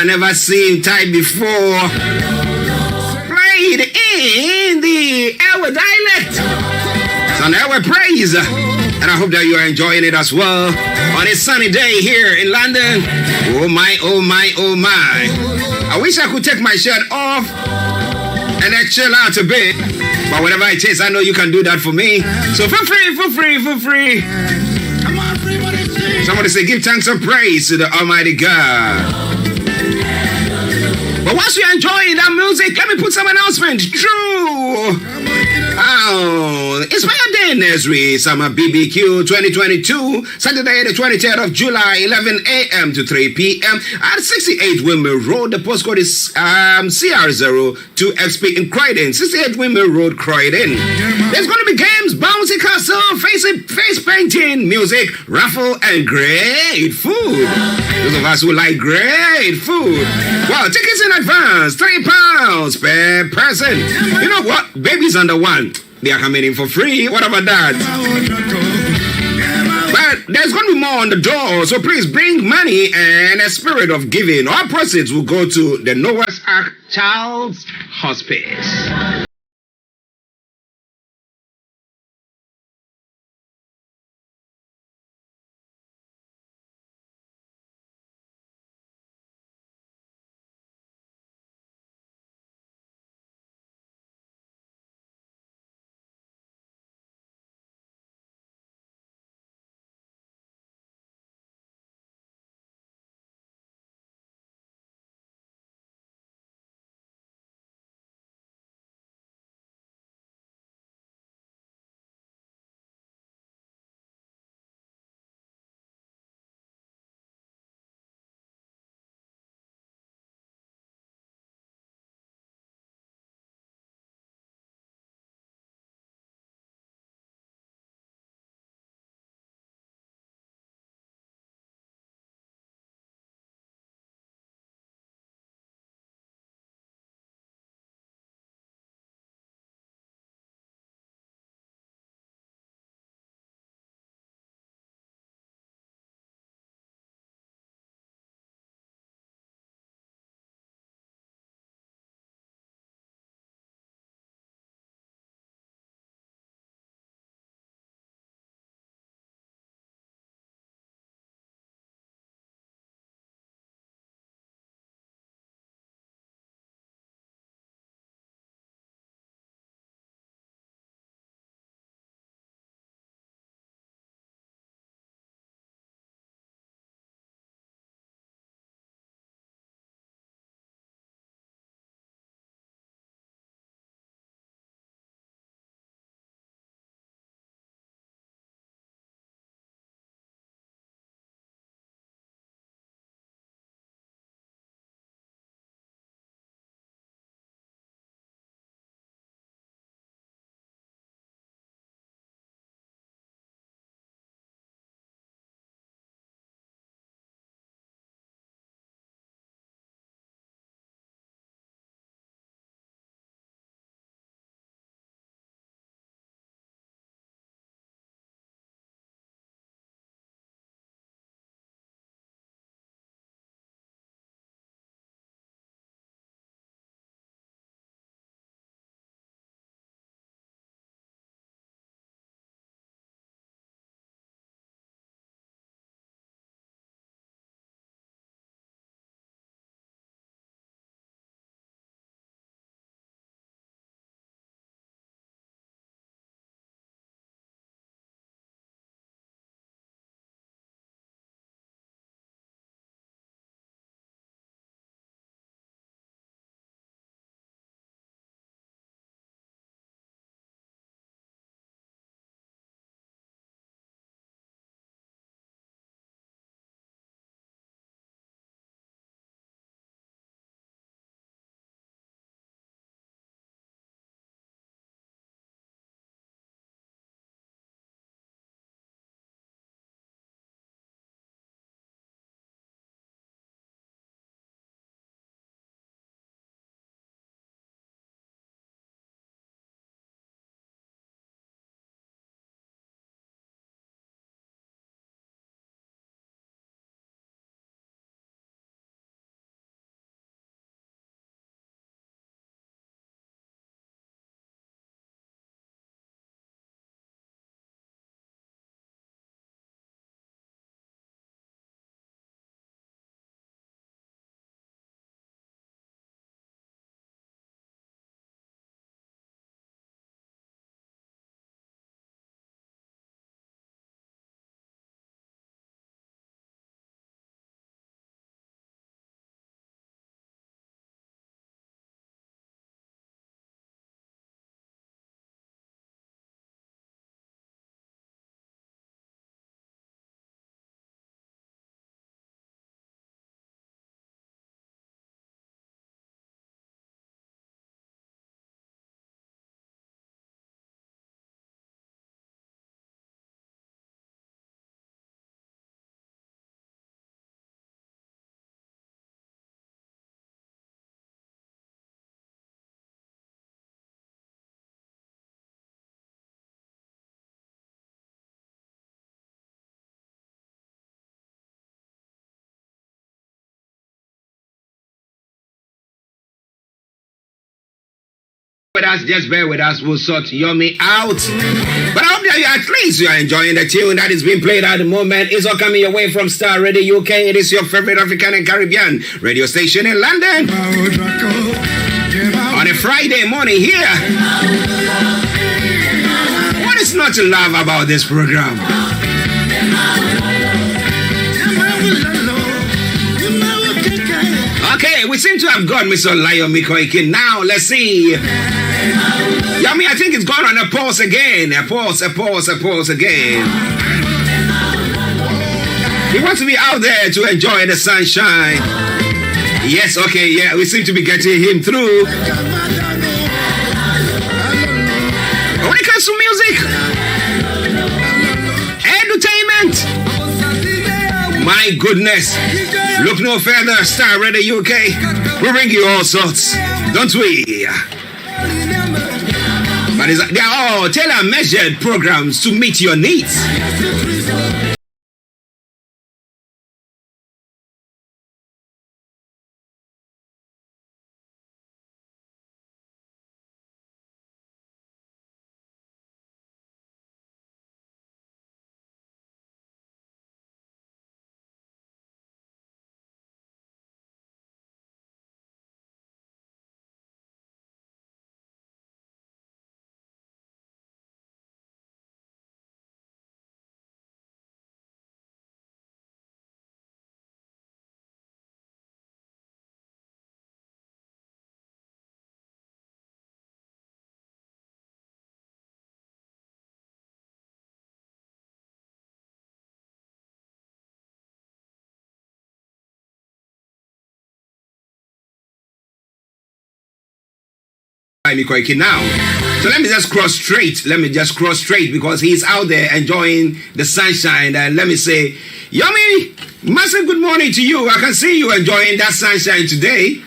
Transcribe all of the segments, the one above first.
never seen type before. Played in the Ewe dialect. It's an Ewe praise. And I hope that you are enjoying it as well on a sunny day here in London. Oh my, oh my, oh my. I wish I could take my shirt off and then chill out a bit. But whatever it is, I know you can do that for me. So feel free. Come on, everybody sing. Somebody say, give thanks and praise to the Almighty God. But whilst you're enjoying that music, let me put some announcement. True. Oh, it's my day, Nesri Summer BBQ 2022, Saturday the 23rd of July, 11 a.m. to 3 p.m. at 68 Windmill Road. The postcode is CR02XP in Croydon, 68 Windmill Road, Croydon. There's going to be games, bouncy castle, face painting, music, raffle, and great food. Those of us who like great food. Well, tickets in advance, £3 per person. You know what? Babies under one. They are coming in for free. What about that? But there's going to be more on the door. So please bring money and a spirit of giving. All proceeds will go to the Noah's Ark Child's Hospice. us. Just bear with us. We'll sort Yomi out. But I hope that at least you are enjoying the tune that is being played at the moment. It's all coming your way from Starr Radio UK. It is your favorite African and Caribbean radio station in London. On a Friday morning here. What is not to love about this program? Okay, we seem to have got Mr. Olayomi Koiki. Now, let's see. Yami, I think it's gone on a pause again. A pause again. He wants to be out there to enjoy the sunshine. Yes, okay, yeah, we seem to be getting him through. When it comes to music, entertainment, my goodness, look no further, Starr Radio UK. We bring you all sorts, don't we? But they are all tailor-measured programs to meet your needs. Now, so let me just cross straight. Because he's out there enjoying the sunshine. And let me say, Yomi, massive good morning to you. I can see you enjoying that sunshine today.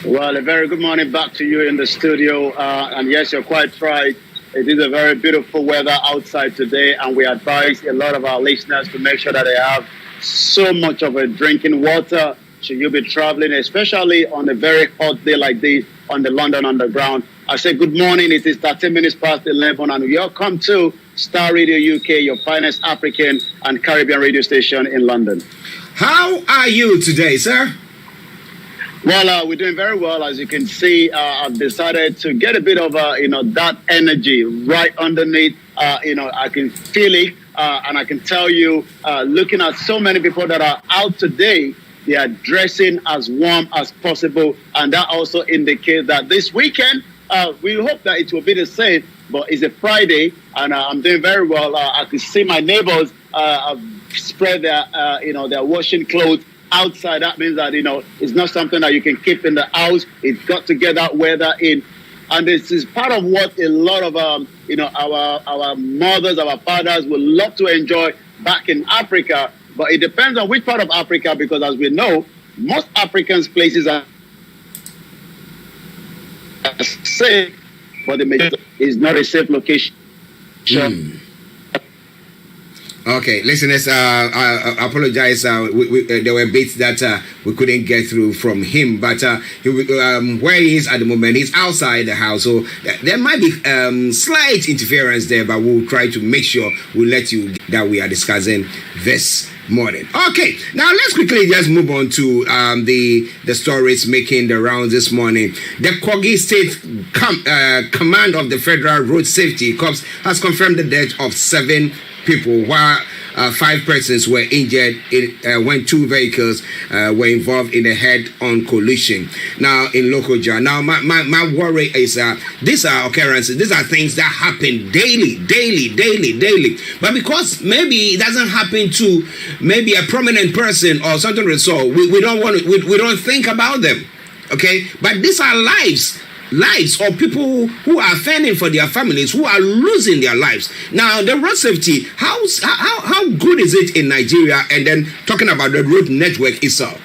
Well, a very good morning back to you in the studio. And yes, you're quite right. It is a very beautiful weather outside today, and we advise a lot of our listeners to make sure that they have so much of a drinking water. Should you be traveling, especially on a very hot day like this on the London Underground. I say good morning. It is 13 minutes past 11, and welcome to Starr Radio UK, your finest African and Caribbean radio station in London. How are you today, sir? Well, we're doing very well. As you can see, I've decided to get a bit of, that energy right underneath. I can feel it, and I can tell you, looking at so many people that are out today, they are dressing as warm as possible, and that also indicates that this weekend, we hope that it will be the same, but it's a Friday, and I'm doing very well. I can see my neighbors have spread their, their washing clothes outside. That means that, it's not something that you can keep in the house. It's got to get that weather in. And this is part of what a lot of, our mothers, our fathers would love to enjoy back in Africa. But it depends on which part of Africa, because as we know, most African places are safe, but the majority is not a safe location. Okay, listeners, I apologize. There were bits that we couldn't get through from him, but where he is at the moment, he's outside the house, so there might be slight interference there, but we'll try to make sure we'll let you that we are discussing this morning. Okay, now let's quickly just move on to the stories making the rounds this morning. The Kogi State Command of the Federal Road Safety Corps has confirmed the death of 7 people, while 5 persons were injured when 2 vehicles were involved in a head-on collision. Now, in Lokoja. Now, my worry is these are occurrences. These are things that happen daily. But because maybe it doesn't happen to maybe a prominent person or something of the sort, we don't think about them. Okay, but these are lives of people who are fending for their families, who are losing their lives. Now, the road safety, how good is it in Nigeria? And then talking about the road network itself.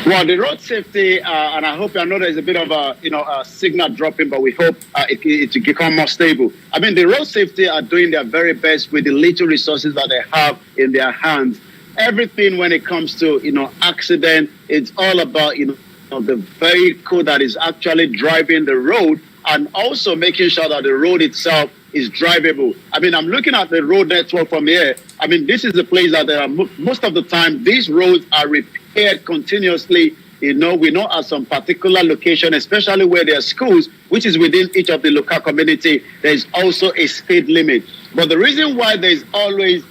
Well, the road safety, and I hope, I know there's a bit of a signal dropping, but we hope it to become more stable. I mean, the road safety are doing their very best with the little resources that they have in their hands. Everything when it comes to, accident, it's all about, the vehicle that is actually driving the road, and also making sure that the road itself is drivable. I mean, I'm looking at the road network from here. I mean, this is the place that there are most of the time these roads are repaired continuously. You know, we know at some particular location, especially where there are schools, which is within each of the local community, there is also a speed limit. But the reason why there is always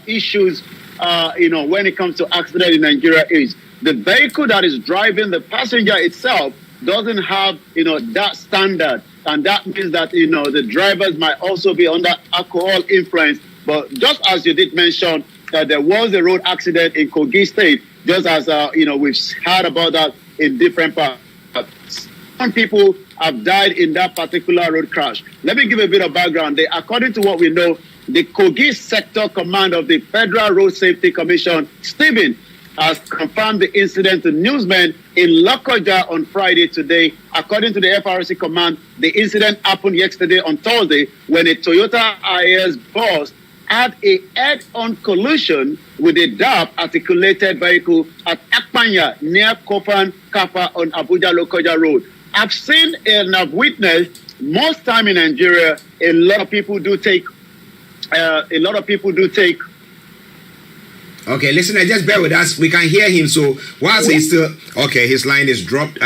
issues, when it comes to accident in Nigeria is the vehicle that is driving the passenger itself doesn't have, that standard. And that means that, the drivers might also be under alcohol influence. But just as you did mention, that there was a road accident in Kogi State, just as, we've heard about that in different parts. Some people have died in that particular road crash. Let me give a bit of background. According to what we know, the Kogi Sector Command of the Federal Road Safety Commission, Stephen, has confirmed the incident to newsmen in Lokoja on Friday today. According to the FRC command, the incident happened yesterday on Thursday when a Toyota IS bus had a head-on collision with a DAP articulated vehicle at Akpanya near Kofan Kappa on Abuja Lokoja Road. I've seen and I've witnessed most time in Nigeria, a lot of people do take. Okay, listener, just bear with us. We can hear him. So whilst he's still his line is dropped.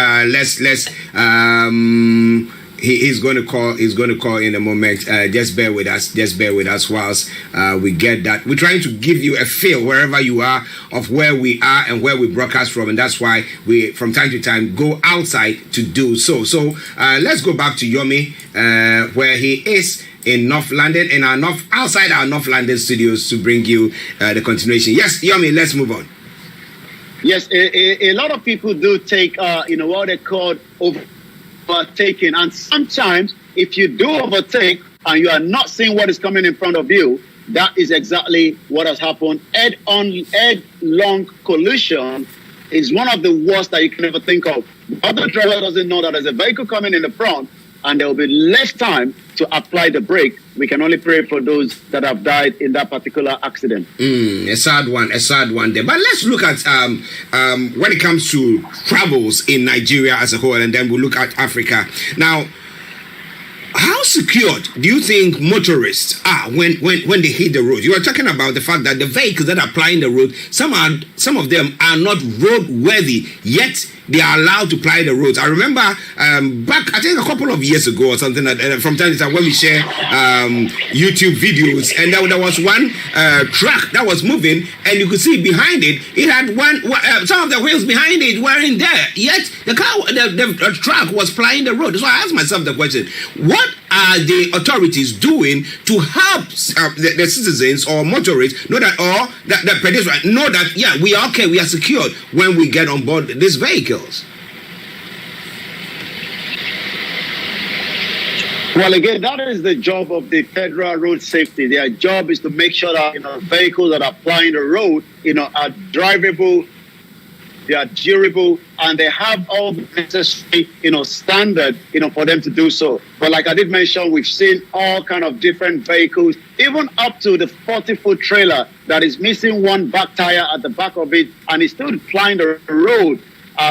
He's going to call. He's going to call in a moment. Just bear with us. Just bear with us whilst we get that. We're trying to give you a feel wherever you are of where we are and where we broadcast from, and that's why we, from time to time, go outside to do so. So let's go back to Yomi, where he is in North London, in outside our North London studios, to bring you the continuation. Yes, Yomi, let's move on. Yes, a lot of people do take, what they call overtaking. And sometimes if you do overtake and you are not seeing what is coming in front of you, that is exactly what has happened. Head-long collision is one of the worst that you can ever think of. The other driver doesn't know that there's a vehicle coming in the front and there will be less time to apply the brake. We can only pray for those that have died in that particular accident. A sad one there. But let's look at when it comes to travels in Nigeria as a whole, and then we'll look at Africa. Now, how secured do you think motorists are when they hit the road? You are talking about the fact that the vehicles that are plying the road, some of them are not roadworthy, yet they are allowed to ply the roads. I remember back, I think a couple of years ago or something, from time to time when we share YouTube videos, and there was one truck that was moving, and you could see behind it, it had some of the wheels behind it weren't there, yet the truck was plying the road. So I asked myself the question, what are the authorities doing to help the citizens or motorists know that, or the pedestrians know that, yeah, we are okay, we are secured when we get on board this vehicle? Well, again, that is the job of the Federal Road Safety. Their job is to make sure that vehicles that are plying the road, are drivable, they are durable, and they have all the necessary, standard, for them to do so. But like I did mention, we've seen all kind of different vehicles, even up to the 40-foot trailer that is missing one back tire at the back of it, and is still plying the road.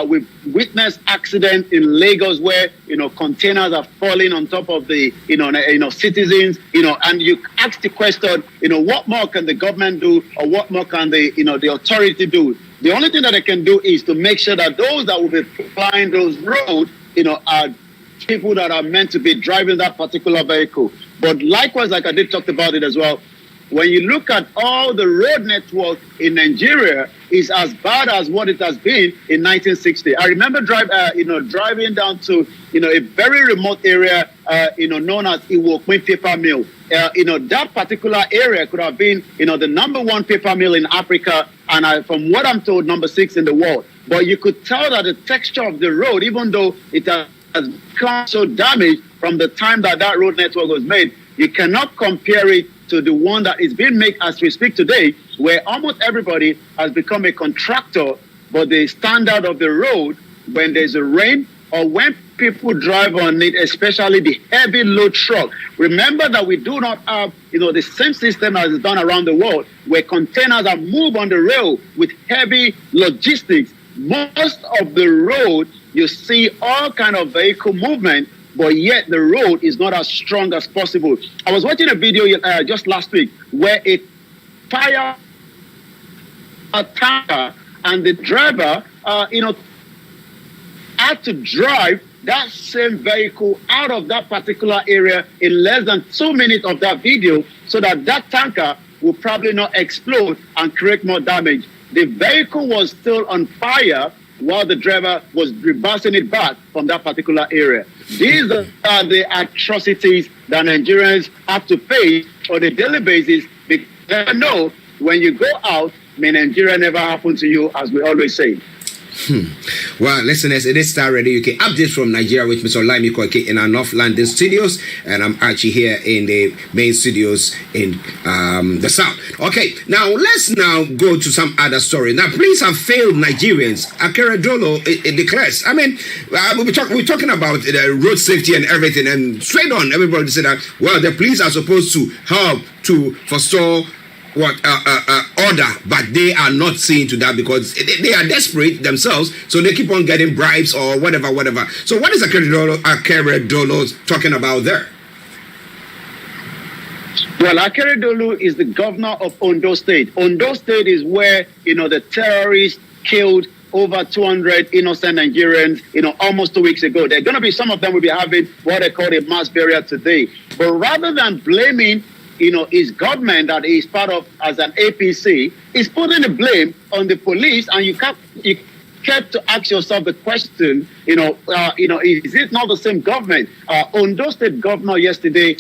We've witnessed accidents in Lagos where containers are falling on top of the citizens, and you ask the question, what more can the government do, or what more can the authority do? The only thing that they can do is to make sure that those that will be flying those roads, are people that are meant to be driving that particular vehicle. But likewise, like I did talk about it as well, when you look at all the road network in Nigeria, is as bad as what it has been in 1960. I remember driving down to a very remote area known as Iwokwe paper mill. That particular area could have been the #1 paper mill in Africa, and from what I'm told, #6 in the world. But you could tell that the texture of the road, even though it has become so damaged from the time that road network was made, you cannot compare it to the one that is being made as we speak today, where almost everybody has become a contractor. But the standard of the road, when there's a rain or when people drive on it, especially the heavy load truck, remember that we do not have the same system as is done around the world, where containers are moved on the rail with heavy logistics. most of the road, you see all kind of vehicle movement, but yet the road is not as strong as possible. I was watching a video just last week where a tire tanker and the driver, had to drive that same vehicle out of that particular area in less than 2 minutes of that video, so that that tanker will probably not explode and create more damage. The vehicle was still on fire while the driver was reversing it back from that particular area. These are the atrocities that Nigerians have to face on a daily basis, because they know when you go out, may Nigeria never happen to you, as we always say. Well, listeners, it is Starr Radio UK updates from Nigeria with Mr. Olayomi in our North London studios, and I'm Archie here in the main studios in the South. Okay, now let's now go to some other story. Now, police have failed Nigerians. Akeredolu it declares. I mean, we're talking about road safety and everything, and straight on, everybody said that, well, the police are supposed to help to forestall order, but they are not seeing to that because they are desperate themselves, so they keep on getting bribes or whatever. So what is Akeredolu talking about there? Well, Akeredolu is the governor of Ondo State. Ondo State is where, the terrorists killed over 200 innocent Nigerians, almost 2 weeks ago. There are going to be, some of them will be having what they call a mass burial today. But rather than blaming his government that he's part of as an APC, is putting the blame on the police, and you kept to ask yourself the question, is it not the same government? Ondo State governor yesterday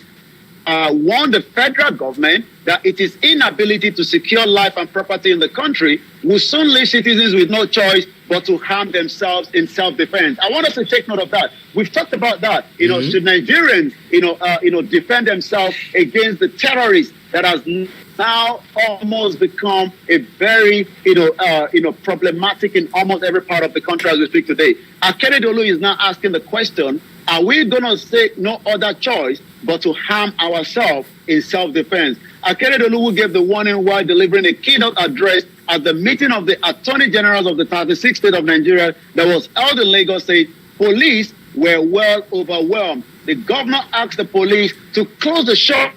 warned the federal government that it is inability to secure life and property in the country will soon leave citizens with no choice but to harm themselves in self-defense. I want us to take note of that. We've talked about that. Should Nigerians, defend themselves against the terrorists that has now almost become a very, problematic in almost every part of the country as we speak today. Akeredolu is now asking the question, are we going to say no other choice but to harm ourselves in self-defense? Akeredolu gave the warning while delivering a keynote address at the meeting of the Attorney Generals of the 36 states of Nigeria that was held in Lagos State. Police were well overwhelmed. The governor asked the police to close the shop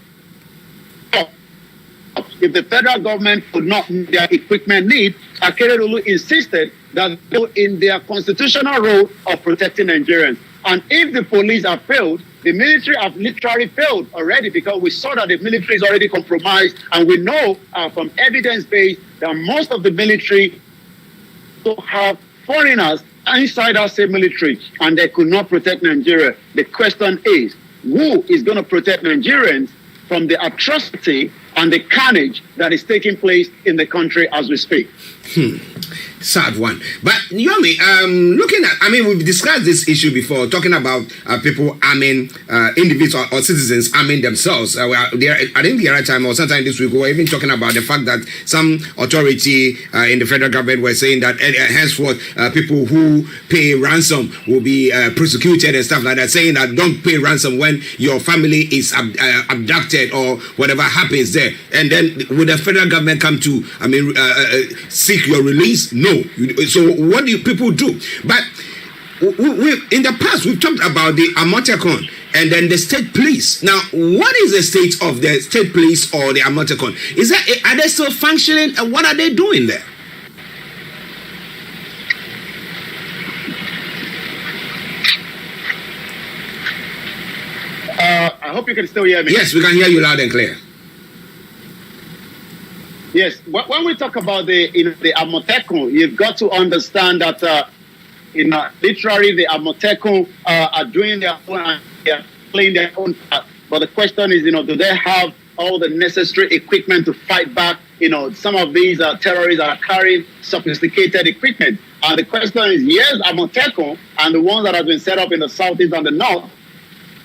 if the federal government could not meet their equipment needs. Akeredolu insisted that they were in their constitutional role of protecting Nigerians. And if the police have failed, the military have literally failed already, because we saw that the military is already compromised, and we know from evidence-based that most of the military have foreigners inside our same military, and they could not protect Nigeria. The question is, who is going to protect Nigerians from the atrocity and the carnage that is taking place in the country as we speak? Sad one. But Yomi, looking at, we've discussed this issue before, talking about people arming individuals or citizens arming themselves. I think the other time or sometime this week, we were even talking about the fact that some authority in the federal government were saying that henceforth people who pay ransom will be prosecuted and stuff like that, saying that don't pay ransom when your family is abducted or whatever happens there. And then would the federal government come to, seek your release? No. So what do people do? But in the past, we've talked about the Amotekun and then the state police. Now, what is the state of the state police or the Amotekun? Are they still functioning, and what are they doing there? I hope you can still hear me. Yes, we can hear you loud and clear. Yes, when we talk about the Amotekun, you've got to understand that literally the Amotekun are doing their own, they are playing their own part. But the question is, do they have all the necessary equipment to fight back? Some of these terrorists are carrying sophisticated equipment. And the question is, yes, Amotekun and the ones that have been set up in the southeast and the north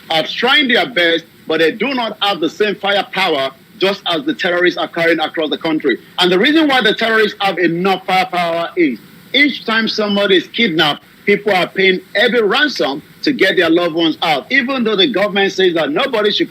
are trying their best, but they do not have the same firepower just as the terrorists are carrying across the country. And the reason why the terrorists have enough firepower is each time somebody is kidnapped, people are paying heavy ransom to get their loved ones out. Even though the government says that nobody should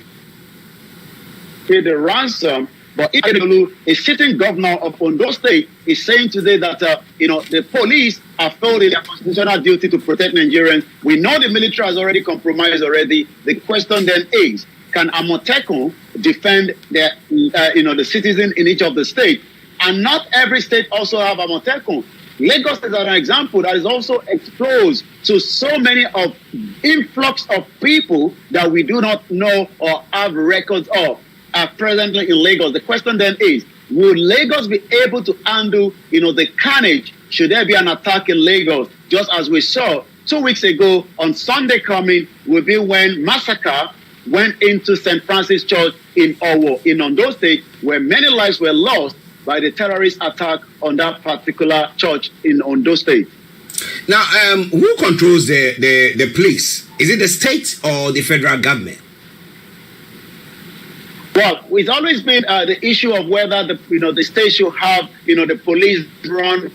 pay the ransom, But a sitting governor of Ondo State is saying today that the police have failed in their constitutional duty to protect Nigerians. We know the military has already compromised already. The question then is, can Amotekun defend their, the citizens in each of the states? And not every state also have Amotekun. Lagos is an example that is also exposed to so many of influx of people that we do not know or have records of are presently in Lagos. The question then is, will Lagos be able to handle, the carnage should there be an attack in Lagos? Just as we saw 2 weeks ago on Sunday coming will be when massacre went into St. Francis Church in Owo, in Ondo State, where many lives were lost by the terrorist attack on that particular church in Ondo State. Now, who controls the police? Is it the state or the federal government? Well, it's always been the issue of whether the state should have the police run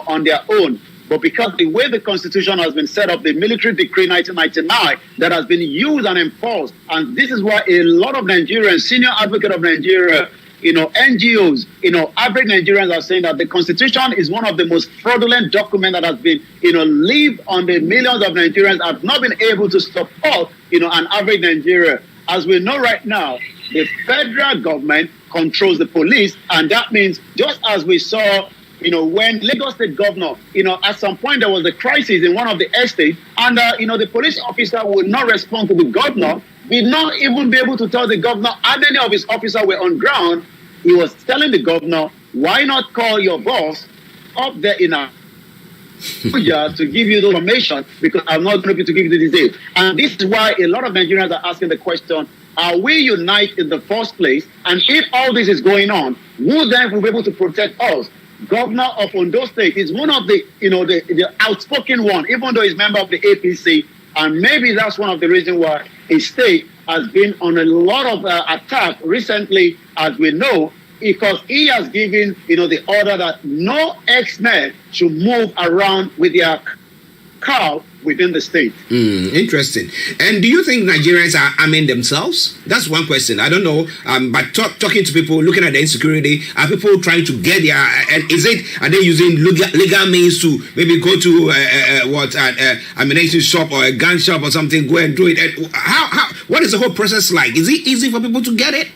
on their own. But because the way the Constitution has been set up, the military decree 1999 that has been used and enforced, and this is why a lot of Nigerians, senior advocate of Nigeria, NGOs, average Nigerians are saying that the Constitution is one of the most fraudulent documents that has been, lived on the millions of Nigerians have not been able to support, an average Nigeria. As we know right now, the federal government controls the police, and that means just as we saw, when Lagos State governor, at some point there was a crisis in one of the estates, and the police officer would not respond to the governor, did not even be able to tell the governor how many of his officers were on ground. He was telling the governor, why not call your boss up there in Abuja to give you the information, because I'm not going to be able to give you the details. And this is why a lot of Nigerians are asking the question, are we united in the first place? And if all this is going on, who then will be able to protect us? Governor of Ondo State is one of the, the outspoken one, even though he's member of the APC. And maybe that's one of the reasons why his state has been on a lot of attack recently, as we know, because he has given, the order that no ex-men should move around with their car within the state. Interesting. And do you think Nigerians are arming themselves? That's one question. I don't know. But talking to people, looking at the insecurity, are people trying to get their? And are they using legal means to maybe go to an ammunition shop or a gun shop or something, go and do it? And what is the whole process like? Is it easy for people to get it?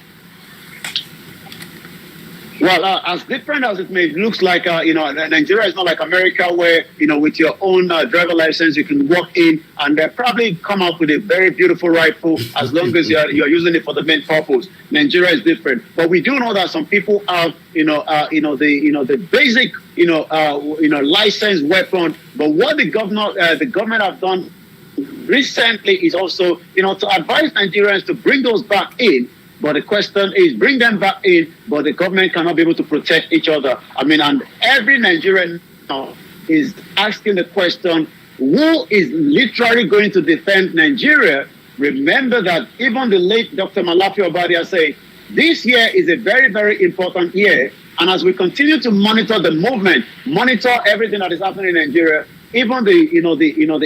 Well, as different as it may, it looks like, Nigeria is not like America where, with your own driver license, you can walk in and probably come out with a very beautiful rifle as long as you're using it for the main purpose. Nigeria is different. But we do know that some people have, the basic, licensed weapon. But what the government have done recently is also, to advise Nigerians to bring those back in. But the question is, bring them back in, but the government cannot be able to protect each other. And every Nigerian now is asking the question, who is literally going to defend Nigeria? Remember that even the late Dr. Malafi Obadia said, this year is a very, very important year. And as we continue to monitor the movement, monitor everything that is happening in Nigeria, even the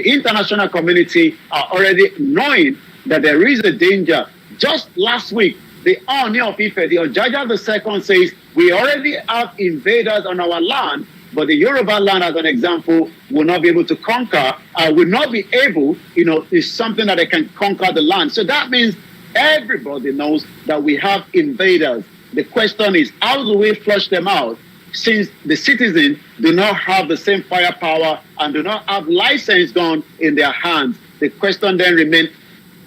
international community are already knowing that there is a danger. Just last week, the Oni of Ife, the Ojaja II says, we already have invaders on our land, but the Yoruba land, as an example, will not be able to conquer, will not be able, is something that they can conquer the land. So that means everybody knows that we have invaders. The question is, how do we flush them out? Since the citizens do not have the same firepower and do not have license gun in their hands, the question then remains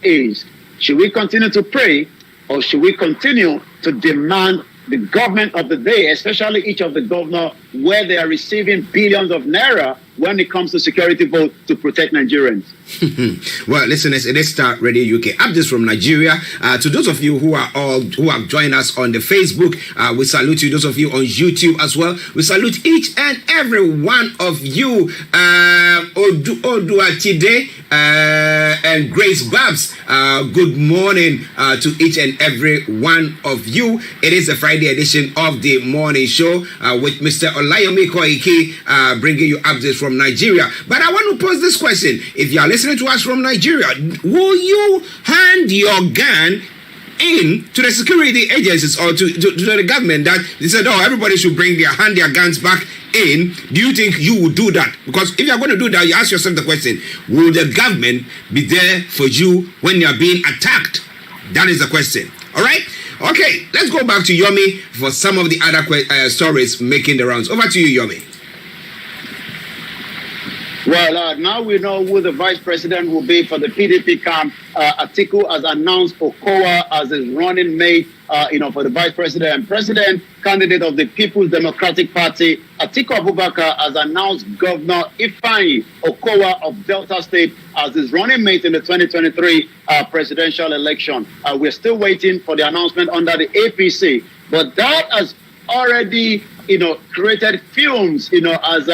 is, should we continue to pray, or should we continue to demand the government of the day, especially each of the governors, where they are receiving billions of naira when it comes to security vote to protect Nigerians? Well, listeners, it is Starr Radio UK. Updates from Nigeria. To those of you who have joined us on the Facebook, we salute you. Those of you on YouTube as well, we salute each and every one of you. Oduatide and Grace Babs. Good morning to each and every one of you. It is the Friday edition of the morning show with Mr. Olayomi Koiki, bringing you updates from Nigeria. But I want to pose this question: if you are listening to us from Nigeria, will you hand your gun in to the security agencies or to the government that they said, oh, everybody should bring their guns back in. Do you think you would do that? Because if you're going to do that, you ask yourself the question, will the government be there for you when you're being attacked? That is the question. All right? Okay, let's go back to Yomi for some of the other stories making the rounds. Over to you, Yomi. Well, now we know who the vice president will be for the PDP camp. Atiku has announced Okowa as his running mate, for the vice president. President candidate of the People's Democratic Party, Atiku Abubakar, has announced Governor Ifeanyi Okowa of Delta State as his running mate in the 2023 presidential election. We're still waiting for the announcement under the APC, but that has already created films, as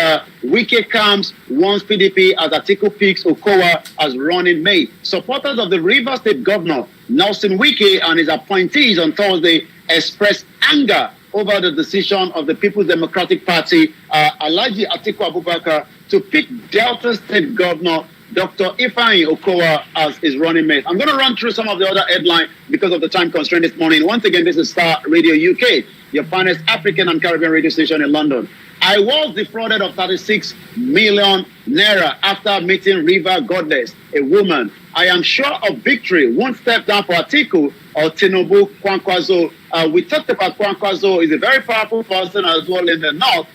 Wike camps once PDP as Atiku picks Okowa as running mate. Supporters of the Rivers State Governor, Nelson Wike, and his appointees on Thursday expressed anger over the decision of the People's Democratic Party, Alhaji Atiku Abubakar, to pick Delta State Governor Dr. Ifeanyi Okowa as his running mate. I'm going to run through some of the other headlines because of the time constraint this morning. Once again, this is Starr Radio UK, your finest African and Caribbean radio station in London. I was defrauded of 36 million naira after meeting River Goddess, a woman. I am sure of victory. Won't step down for Atiku or Tinubu Kwankwaso. We talked about Kwankwaso. He's a very powerful person as well in the north.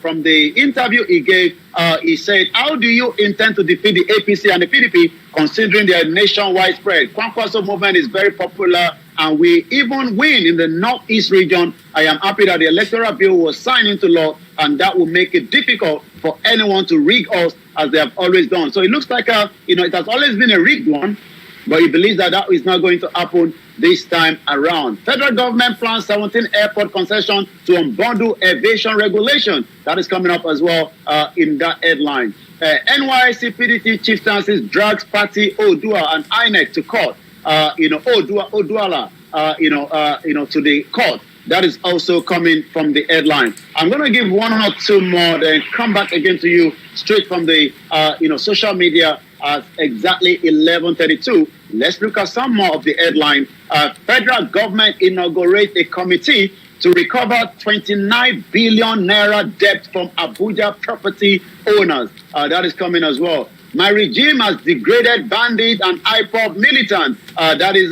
From the interview he gave, he said, how do you intend to defeat the APC and the PDP considering their nationwide spread? Kwankwaso movement is very popular, and we even win in the northeast region. I am happy that the electoral bill was signed into law, and that will make it difficult for anyone to rig us as they have always done. So it looks like, it has always been a rigged one, but he believes that is not going to happen this time around. Federal government plans 17 airport concessions to unbundle aviation regulation. That is coming up as well in that headline. NYSC PDP chieftaincy drags party Odua and INEC to court. Oduala, to the court. That is also coming from the headline. I'm going to give one or two more, then come back again to you straight from the social media at exactly 11:32. Let's look at some more of the headline. Federal government inaugurates a committee to recover 29 billion naira debt from Abuja property owners. That is coming as well. My regime has degraded bandits and IPOB militants. That is,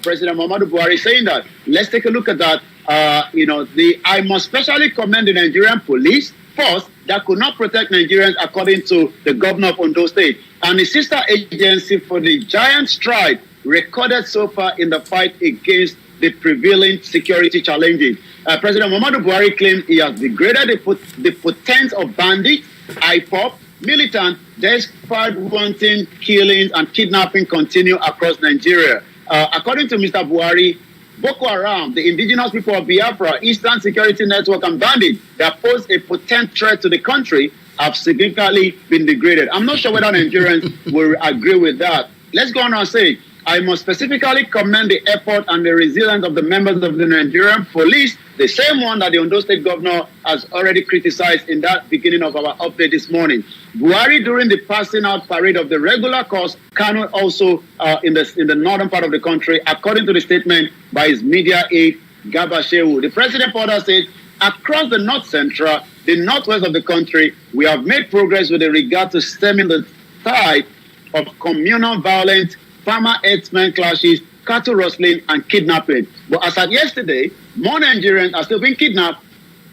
President Muhammadu Buhari saying that. Let's take a look at that. I must specially commend the Nigerian police force that could not protect Nigerians, according to the governor of Ondo State, and the sister agency for the giant stride recorded so far in the fight against the prevailing security challenges. President Muhammadu Buhari claims he has degraded the potence of bandits, IPOB, militants, despite wanting killings and kidnapping continue across Nigeria. According to Mr. Buhari, Boko Haram, the indigenous people of Biafra, Eastern Security Network, and bandits that pose a potent threat to the country have significantly been degraded. I'm not sure whether Nigerians will agree with that. Let's go on and say, I must specifically commend the effort and the resilience of the members of the Nigerian police, the same one that the Ondo State governor has already criticized in that beginning of our update this morning. Buhari, during the passing out parade of the regular course, KANU also in the northern part of the country, according to the statement by his media aide, Gabashewu. The president further said, across the north central, the northwest of the country, we have made progress with regard to stemming the tide of communal violence, farmer-herdsmen clashes, cattle rustling, and kidnapping. But as of yesterday, more Nigerians are still being kidnapped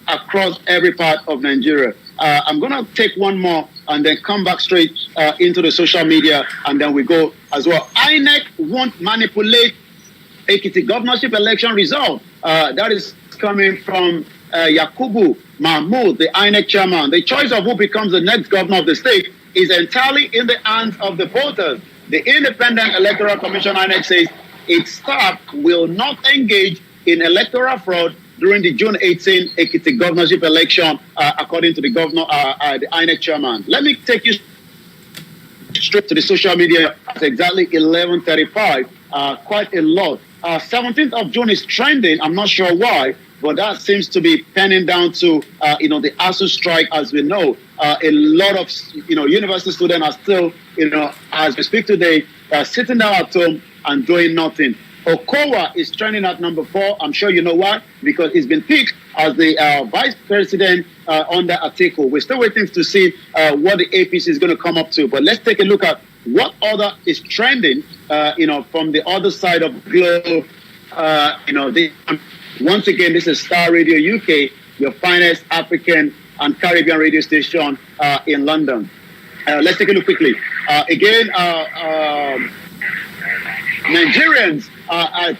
across every part of Nigeria. I'm going to take one more and then come back straight into the social media, and then we go as well. INEC won't manipulate Ekiti governorship election result. That is coming from Yakubu Mahmoud, the INEC chairman. The choice of who becomes the next governor of the state is entirely in the hands of the voters. The Independent Electoral Commission, INEC, says its staff will not engage in electoral fraud during the June 18 Ekiti governorship election, according to the governor, the INEC chairman. Let me take you straight to the social media at exactly 11:35. Quite a lot. 17th of June is trending. I'm not sure why, but that seems to be penning down to the ASU strike. As we know, a lot of university students are still, as we speak today, sitting down at home and doing nothing. Okowa is trending at number 4. I'm sure you know why, because he's been picked as the vice president under Atiku. We're still waiting to see what the APC is going to come up to. But let's take a look at what other is trending, from the other side of the globe. Once again, this is Starr Radio UK, your finest African and Caribbean radio station in London. Let's take a look quickly. Nigerians are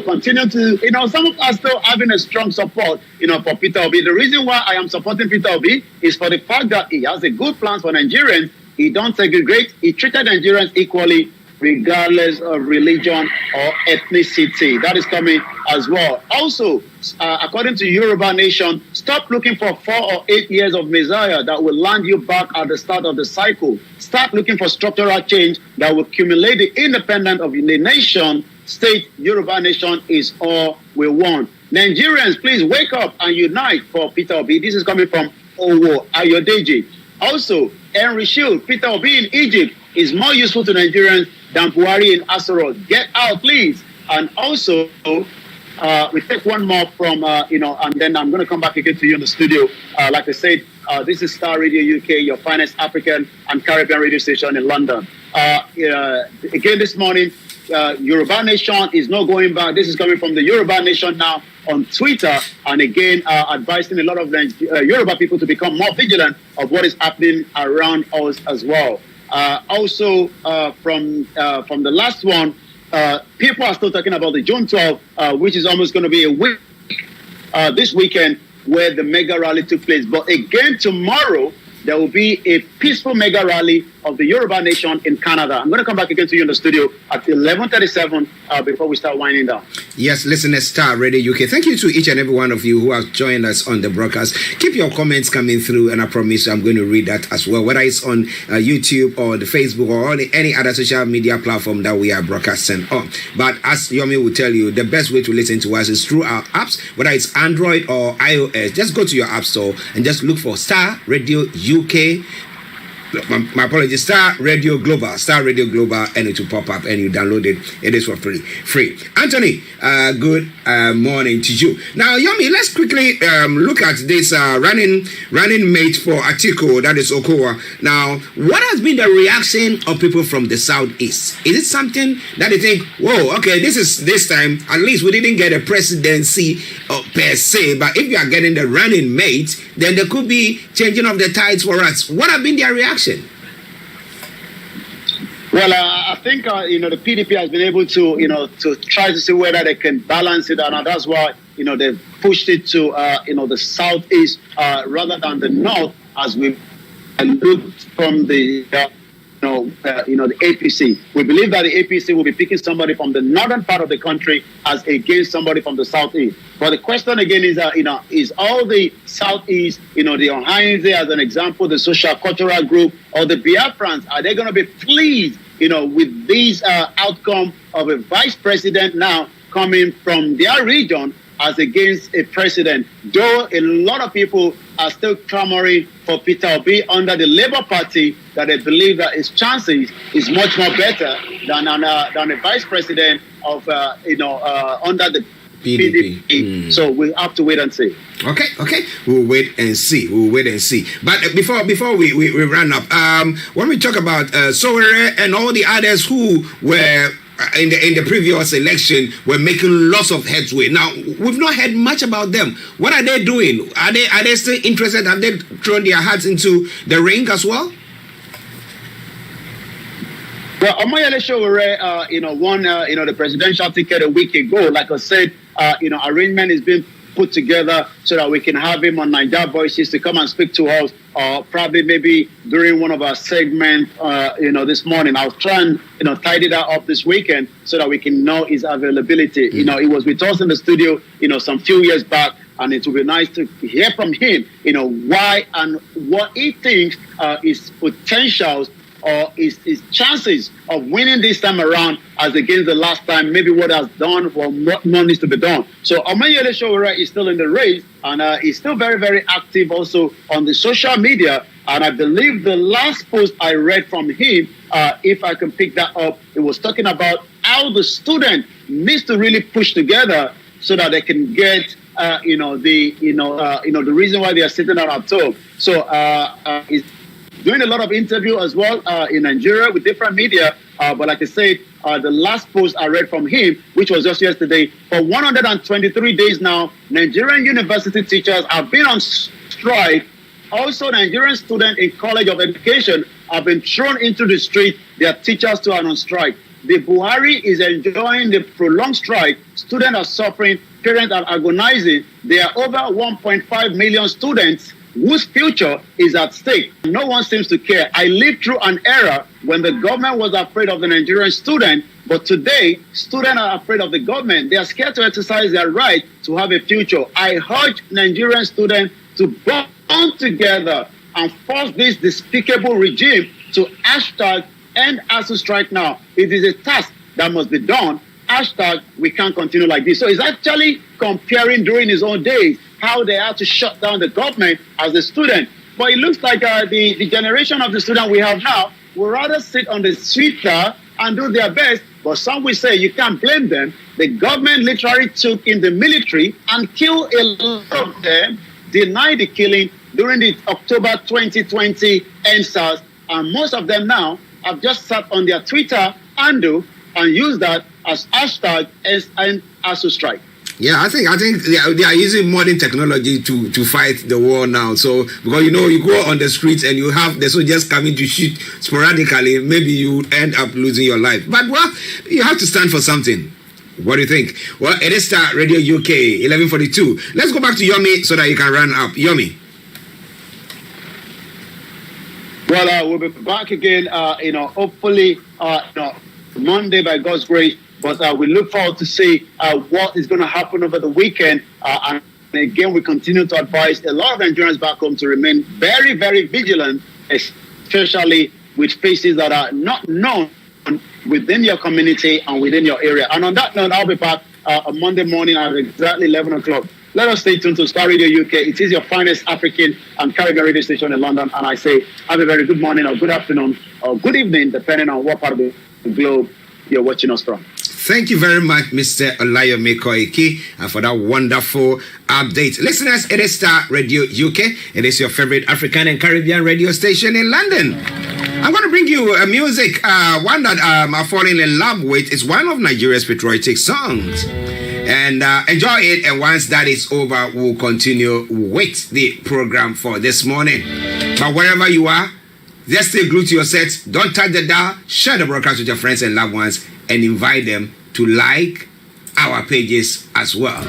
continue to, some of us still having a strong support, for Peter Obi. The reason why I am supporting Peter Obi is for the fact that he has a good plan for Nigerians. He don't segregate. He treated Nigerians equally, regardless of religion or ethnicity. That is coming as well. Also, according to Yoruba Nation, stop looking for 4 or 8 years of Messiah that will land you back at the start of the cycle. Start looking for structural change that will accumulate the independence of the nation state. Yoruba Nation is all we want. Nigerians, please wake up and unite for Peter Obi. This is coming from Owo Ayodeji. Also, Henry Shield, Peter Obi in Egypt is more useful to Nigerians than Buhari in Asoro. Get out, please. And also, we take one more from, and then I'm going to come back again to you in the studio. Like I said, this is Starr Radio UK, your finest African and Caribbean radio station in London. Again this morning, Yoruba Nation is not going back. This is coming from the Yoruba Nation now on Twitter, and again advising a lot of Yoruba people to become more vigilant of what is happening around us as well. Also, from the last one, people are still talking about the June 12th, which is almost going to be a week this weekend where the mega rally took place. But again, tomorrow, there will be a peaceful mega rally of the Yoruba Nation in Canada. I'm going to come back again to you in the studio at 11:37 before we start winding down. Yes, listeners, Starr Radio UK. Thank you to each and every one of you who have joined us on the broadcast. Keep your comments coming through, and I promise I'm going to read that as well, whether it's on YouTube or the Facebook or any other social media platform that we are broadcasting on. But as Yomi will tell you, the best way to listen to us is through our apps, whether it's Android or iOS. Just go to your app store and just look for Starr Radio UK. My apologies, Starr Radio Global, and it will pop up and you download it. It is for free. Anthony, good morning to you. Now, Yomi, let's quickly look at this running mate for Atiku, that is Okowa. Now, what has been the reaction of people from the southeast? Is it something that they think, whoa, okay, this time, at least we didn't get a presidency per se, but if you are getting the running mate, then there could be changing of the tides for us. What have been their reaction? Well, I think the PDP has been able to to try to see whether they can balance it, and that's why they've pushed it to the southeast rather than the north, as we look from the the APC. We believe that the APC will be picking somebody from the northern part of the country as against somebody from the southeast. But the question again is is all the southeast, the Ohainze as an example, the social cultural group, or the Biafrans, are they going to be pleased, with this outcome of a vice president now coming from their region as against a president? Though a lot of people are still clamoring for Peter Obi under the Labour Party, that they believe that his chances is much more better than a vice president of under the PDP. So we'll have to wait and see. Okay. We'll wait and see. But before we run up, when we talk about Sowore and all the others who were in the previous election were making lots of headway. Now we've not heard much about them. What are they doing? Are they still interested? Have they thrown their hearts into the ring as well? Well, Omoyele Sowore, won the presidential ticket a week ago. Like I said, arrangement is being put together so that we can have him on Niger Voices to come and speak to us, probably maybe during one of our segments, this morning. I'll try and, tidy that up this weekend so that we can know his availability. He was with us in the studio, some few years back, and it will be nice to hear from him, why and what he thinks his potentials or his chances of winning this time around as against the last time, maybe what has done or what more needs to be done. So Omoyele Sowore is still in the race, and he's still very, very active also on the social media. And I believe the last post I read from him, if I can pick that up, it was talking about how the student needs to really push together so that they can get the reason why they are sitting down at home. So he's doing a lot of interview as well in Nigeria with different media. But like I said, the last post I read from him, which was just yesterday, for 123 days now, Nigerian university teachers have been on strike. Also, Nigerian students in College of Education have been thrown into the street. Their teachers too are on strike. The Buhari is enjoying the prolonged strike. Students are suffering. Parents are agonizing. There are over 1.5 million students whose future is at stake. No one seems to care. I lived through an era when the government was afraid of the Nigerian student, but today, students are afraid of the government. They are scared to exercise their right to have a future. I urge Nigerian students to bond together and force this despicable regime to #end ASU strike now. It is a task that must be done. We can't continue like this. So he's actually comparing during his own days how they had to shut down the government as a student. But it looks like the generation of the student we have now will rather sit on the Twitter and do their best. But some will say you can't blame them. The government literally took in the military and killed a lot of them, denied the killing during the October 2020 NSAS. And most of them now have just sat on their Twitter handle and used that as #end ASU strike. Yeah, I think they are using modern technology to fight the war now. So because you go on the streets and you have the soldiers coming to shoot sporadically, maybe you end up losing your life. But well, you have to stand for something. What do you think? Well, it is Starr Radio UK 11:42. Let's go back to Yomi so that you can run up. Yomi. Well, we'll be back again. Hopefully, Monday by God's grace. But we look forward to see what is going to happen over the weekend. And again, we continue to advise a lot of Nigerians back home to remain very, very vigilant, especially with faces that are not known within your community and within your area. And on that note, I'll be back on Monday morning at exactly 11 o'clock. Let us stay tuned to Starr Radio UK. It is your finest African and Caribbean radio station in London. And I say, have a very good morning or good afternoon or good evening, depending on what part of the globe you're watching us from. Thank you very much, Mr. Olayomi Koiki, for that wonderful update. Listeners, it is Starr Radio UK. It is your favorite African and Caribbean radio station in London. I'm going to bring you a music, one that I'm falling in love with. It's one of Nigeria's patriotic songs. And enjoy it. And once that is over, we'll continue with the program for this morning. But wherever you are, just stay glued to your sets. Don't touch the dial. Share the broadcast with your friends and loved ones and invite them to like our pages as well.